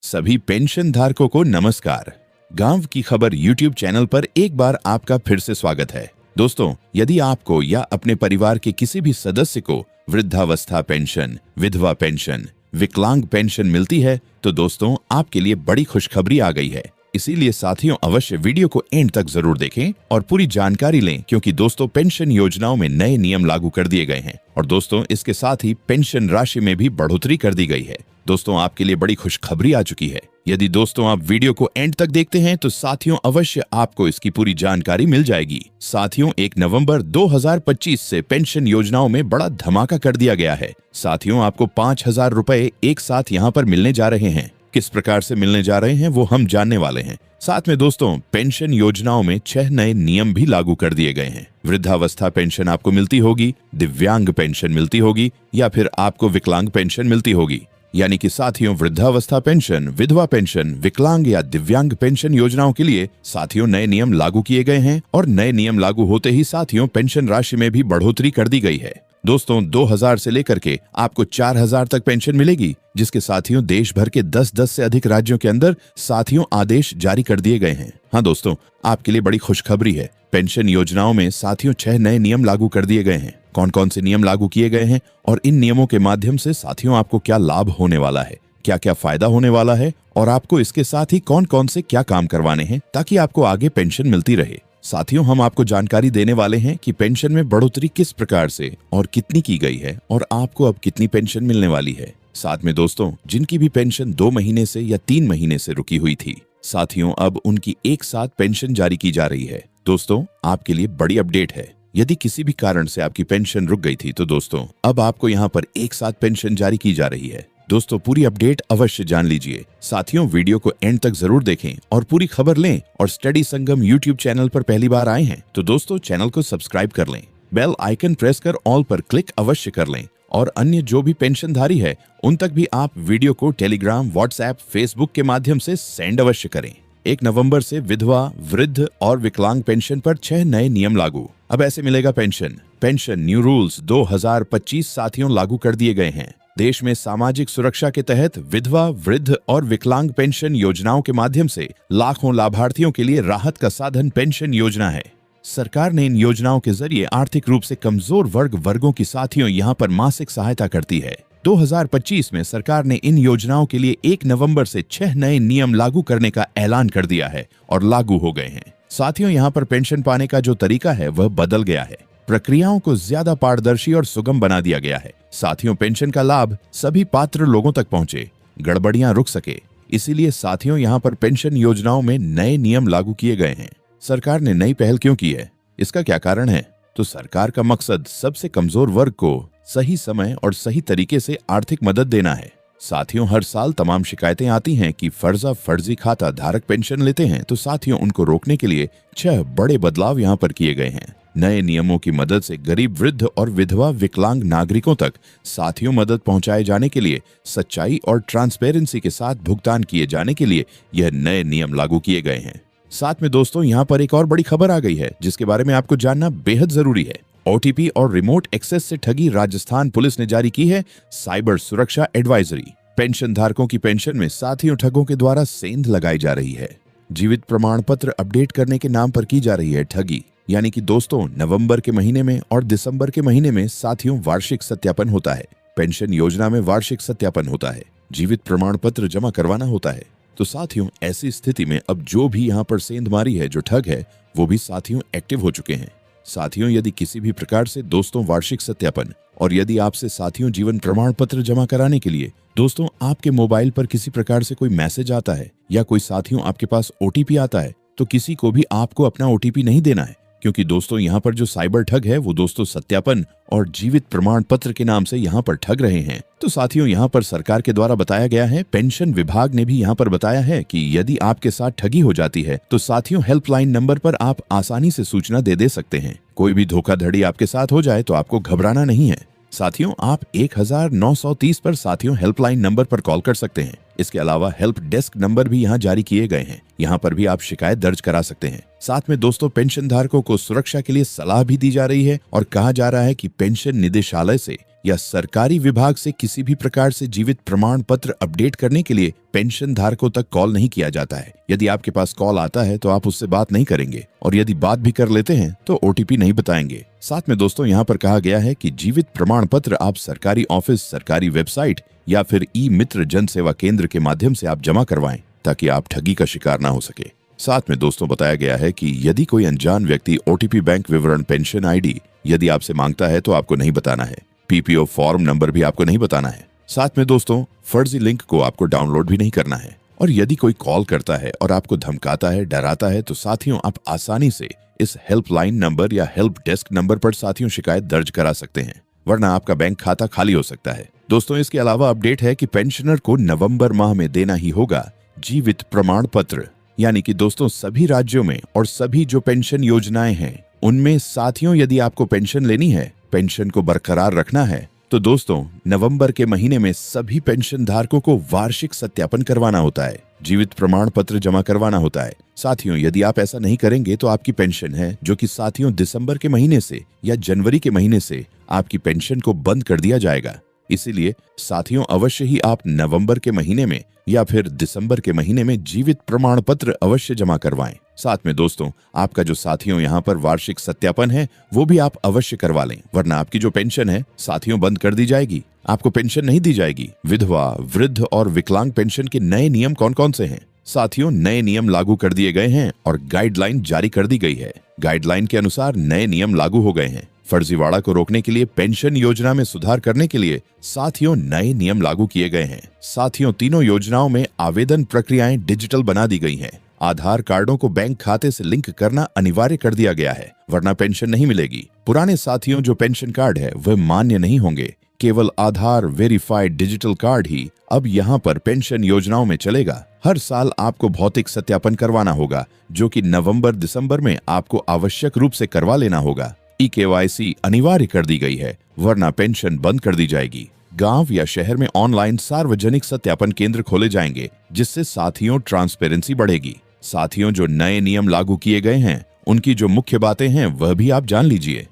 सभी पेंशन धारकों को नमस्कार। गांव की खबर यूट्यूब चैनल पर एक बार आपका फिर से स्वागत है। दोस्तों, यदि आपको या अपने परिवार के किसी भी सदस्य को वृद्धावस्था पेंशन, विधवा पेंशन, विकलांग पेंशन मिलती है तो दोस्तों आपके लिए बड़ी खुशखबरी आ गई है। इसीलिए साथियों अवश्य वीडियो को एंड तक जरूर देखें और पूरी जानकारी लें, क्योंकि दोस्तों पेंशन योजनाओं में नए नियम लागू कर दिए गए हैं और दोस्तों इसके साथ ही पेंशन राशि में भी बढ़ोतरी कर दी गई है। दोस्तों आपके लिए बड़ी खुशखबरी आ चुकी है। यदि दोस्तों आप वीडियो को एंड तक देखते हैं तो साथियों अवश्य आपको इसकी पूरी जानकारी मिल जाएगी। साथियों 1 नवंबर 2025 से पेंशन योजनाओं में बड़ा धमाका कर दिया गया है। साथियों आपको 5,000 रुपए एक साथ यहाँ पर मिलने जा रहे हैं। किस प्रकार से मिलने जा रहे हैं वो हम जानने वाले हैं। साथ में दोस्तों पेंशन योजनाओं में 6 नए नियम भी लागू कर दिए गए हैं। वृद्धावस्था पेंशन आपको मिलती होगी, दिव्यांग पेंशन मिलती होगी या फिर आपको विकलांग पेंशन मिलती होगी। यानी कि साथियों वृद्धावस्था पेंशन, विधवा पेंशन, विकलांग या दिव्यांग पेंशन योजनाओं के लिए साथियों नए नियम लागू किए गए हैं और नए नियम लागू होते ही साथियों पेंशन राशि में भी बढ़ोतरी कर दी गई है। दोस्तों 2000 से लेकर के आपको 4000 तक पेंशन मिलेगी, जिसके साथियों देश भर के 10 से अधिक राज्यों के अंदर साथियों आदेश जारी कर दिए गए हैं। हाँ दोस्तों, आपके लिए बड़ी खुशखबरी है। पेंशन योजनाओं में साथियों 6 नए नियम लागू कर दिए गए हैं। कौन कौन से नियम लागू किए गए हैं और इन नियमों के माध्यम से साथियों आपको क्या लाभ होने वाला है, क्या क्या फायदा होने वाला है और आपको इसके साथ ही कौन कौन से क्या काम करवाने हैं ताकि आपको आगे पेंशन मिलती रहे। साथियों हम आपको जानकारी देने वाले हैं कि पेंशन में बढ़ोतरी किस प्रकार से और कितनी की गई है और आपको अब कितनी पेंशन मिलने वाली है। साथ में दोस्तों जिनकी भी पेंशन 2 महीने से या 3 महीने से रुकी हुई थी, साथियों अब उनकी एक साथ पेंशन जारी की जा रही है। दोस्तों आपके लिए बड़ी अपडेट है। यदि किसी भी कारण से आपकी पेंशन रुक गई थी तो दोस्तों अब आपको यहाँ पर एक साथ पेंशन जारी की जा रही है। दोस्तों पूरी अपडेट अवश्य जान लीजिए। साथियों वीडियो को एंड तक जरूर देखें और पूरी खबर लें। और स्टडी संगम यूट्यूब चैनल पर पहली बार आए हैं तो दोस्तों चैनल को सब्सक्राइब कर लें, बेल आइकन प्रेस कर ऑल पर क्लिक अवश्य कर लें और अन्य जो भी पेंशनधारी है उन तक भी आप वीडियो को टेलीग्राम, व्हाट्सएप, फेसबुक के माध्यम से सेंड अवश्य करें। 1 नवंबर से विधवा, वृद्ध और विकलांग पेंशन पर 6 नए नियम लागू। अब ऐसे मिलेगा पेंशन। पेंशन न्यू रूल्स 2025 साथियों लागू कर दिए गए हैं। देश में सामाजिक सुरक्षा के तहत विधवा, वृद्ध और विकलांग पेंशन योजनाओं के माध्यम से लाखों लाभार्थियों के लिए राहत का साधन पेंशन योजना है। सरकार ने इन योजनाओं के जरिए आर्थिक रूप से कमजोर वर्गों की साथियों यहाँ पर मासिक सहायता करती है। 2025 में सरकार ने इन योजनाओं के लिए 1 नवंबर से 6 नए नियम लागू करने का ऐलान कर दिया है और लागू हो गए हैं। साथियों यहाँ पर पेंशन पाने का जो तरीका है वह बदल गया है। प्रक्रियाओं को ज्यादा पारदर्शी और सुगम बना दिया गया है। साथियों पेंशन का लाभ सभी पात्र लोगों तक पहुंचे, गड़बड़ियां रुक सके, इसीलिए साथियों यहाँ पर पेंशन योजनाओं में नए नियम लागू किए गए हैं। सरकार ने नई पहल क्यों की है, इसका क्या कारण है? तो सरकार का मकसद सबसे कमजोर वर्ग को सही समय और सही तरीके से आर्थिक मदद देना है। साथियों हर साल तमाम शिकायतें आती हैं कि फर्जी खाता धारक पेंशन लेते हैं, तो साथियों उनको रोकने के लिए 6 बड़े बदलाव यहाँ पर किए गए हैं। नए नियमों की मदद से गरीब, वृद्ध और विधवा विकलांग नागरिकों तक साथियों मदद पहुंचाए जाने के लिए सच्चाई और ट्रांसपेरेंसी के साथ भुगतान किए जाने के लिए यह नए नियम लागू किए गए हैं। साथ में दोस्तों यहाँ पर एक और बड़ी खबर आ गई है जिसके बारे में आपको जानना बेहद जरूरी है। OTP और रिमोट एक्सेस से ठगी राजस्थान पुलिस ने जारी की है साइबर सुरक्षा एडवाइजरी। पेंशन धारकों की पेंशन में साथियों ठगों के द्वारा सेंध लगाई जा रही है। जीवित प्रमाण पत्र अपडेट करने के नाम पर की जा रही है ठगी। यानी कि दोस्तों नवंबर के महीने में और दिसंबर के महीने में साथियों वार्षिक सत्यापन होता है। पेंशन योजना में वार्षिक सत्यापन होता है, जीवित प्रमाण पत्र जमा करवाना होता है। तो साथियों ऐसी स्थिति में अब जो भी यहाँ पर सेंधमारी है, जो ठग है, वो भी साथियों एक्टिव हो चुके हैं। साथियों यदि किसी भी प्रकार से दोस्तों वार्षिक सत्यापन और यदि आपसे साथियों जीवन प्रमाण पत्र जमा कराने के लिए दोस्तों आपके मोबाइल पर किसी प्रकार से कोई मैसेज आता है या कोई साथियों आपके पास OTP आता है, तो किसी को भी आपको अपना OTP नहीं देना है, क्योंकि दोस्तों यहाँ पर जो साइबर ठग है वो दोस्तों सत्यापन और जीवित प्रमाण पत्र के नाम से यहाँ पर ठग रहे हैं। तो साथियों यहाँ पर सरकार के द्वारा बताया गया है, पेंशन विभाग ने भी यहाँ पर बताया है कि यदि आपके साथ ठगी हो जाती है तो साथियों हेल्पलाइन नंबर पर आप आसानी से सूचना दे सकते हैं। कोई भी धोखाधड़ी आपके साथ हो जाए तो आपको घबराना नहीं है। साथियों आप 1930 पर साथियों हेल्पलाइन नंबर पर कॉल कर सकते हैं। इसके अलावा हेल्प डेस्क नंबर भी यहाँ जारी किए गए हैं। यहाँ पर भी आप शिकायत दर्ज करा सकते हैं। साथ में दोस्तों पेंशन धारकों को सुरक्षा के लिए सलाह भी दी जा रही है और कहा जा रहा है कि पेंशन निदेशालय से या सरकारी विभाग से किसी भी प्रकार से जीवित प्रमाण पत्र अपडेट करने के लिए पेंशन धारकों तक कॉल नहीं किया जाता है। यदि आपके पास कॉल आता है तो आप उससे बात नहीं करेंगे और यदि बात भी कर लेते हैं तो ओटीपी नहीं बताएंगे। साथ में दोस्तों यहाँ पर कहा गया है कि जीवित प्रमाण पत्र आप सरकारी ऑफिस, सरकारी वेबसाइट या फिर ई मित्र जन सेवा केंद्र के माध्यम से आप जमा करवाएं ताकि आप ठगी का शिकार ना हो सके। साथ में दोस्तों बताया गया है कि यदि कोई अनजान व्यक्ति ओटीपी, बैंक विवरण, पेंशन आईडी यदि आपसे मांगता है तो आपको नहीं बताना है। पीपीओ फॉर्म नंबर भी आपको नहीं बताना है। साथ में दोस्तों फर्जी लिंक को आपको डाउनलोड भी नहीं करना है। और यदि कोई कॉल करता है और आपको धमकाता है, डराता है तो साथियों आप आसानी से इस हेल्पलाइन नंबर या हेल्प डेस्क नंबर पर साथियों शिकायत दर्ज करा सकते हैं, वरना आपका बैंक खाता खाली हो सकता है। दोस्तों इसके अलावा अपडेट है कि पेंशनर को नवंबर माह में देना ही होगा जीवित प्रमाण पत्र। यानी कि दोस्तों सभी राज्यों में और सभी जो पेंशन योजनाएं हैं उनमें साथियों यदि आपको पेंशन लेनी है, पेंशन को बरकरार रखना है तो दोस्तों नवंबर के महीने में सभी पेंशन धारकों को वार्षिक सत्यापन करवाना होता है, जीवित प्रमाण पत्र जमा करवाना होता है। साथियों यदि आप ऐसा नहीं करेंगे तो आपकी पेंशन है जो कि साथियों दिसंबर के महीने से या जनवरी के महीने से आपकी पेंशन को बंद कर दिया जाएगा। इसीलिए साथियों अवश्य ही आप नवंबर के महीने में या फिर दिसंबर के महीने में जीवित प्रमाण पत्र अवश्य जमा करवाएं। साथ में दोस्तों आपका जो साथियों यहाँ पर वार्षिक सत्यापन है वो भी आप अवश्य करवा लें, वरना आपकी जो पेंशन है साथियों बंद कर दी जाएगी, आपको पेंशन नहीं दी जाएगी। विधवा, वृद्ध और विकलांग पेंशन के नए नियम कौन कौन से हैं? साथियों नए नियम लागू कर दिए गए हैं और गाइडलाइन जारी कर दी गई है। गाइडलाइन के अनुसार नए नियम लागू हो गए हैं। फर्जीवाड़ा को रोकने के लिए, पेंशन योजना में सुधार करने के लिए साथियों नए नियम लागू किए गए हैं। साथियों तीनों योजनाओं में आवेदन प्रक्रियाएं डिजिटल बना दी गई हैं। आधार कार्डों को बैंक खाते से लिंक करना अनिवार्य कर दिया गया है, वरना पेंशन नहीं मिलेगी। पुराने साथियों जो पेंशन कार्ड है वह मान्य नहीं होंगे। केवल आधार वेरीफाइड डिजिटल कार्ड ही अब यहाँ पर पेंशन योजनाओं में चलेगा। हर साल आपको भौतिक सत्यापन करवाना होगा जो कि नवंबर दिसंबर में आपको आवश्यक रूप से करवा लेना होगा। ई-केवाईसी अनिवार्य कर दी गई है, वरना पेंशन बंद कर दी जाएगी। गांव या शहर में ऑनलाइन सार्वजनिक सत्यापन केंद्र खोले जाएंगे जिससे साथियों ट्रांसपेरेंसी बढ़ेगी। साथियों जो नए नियम लागू किए गए हैं उनकी जो मुख्य बातें हैं वह भी आप जान लीजिए।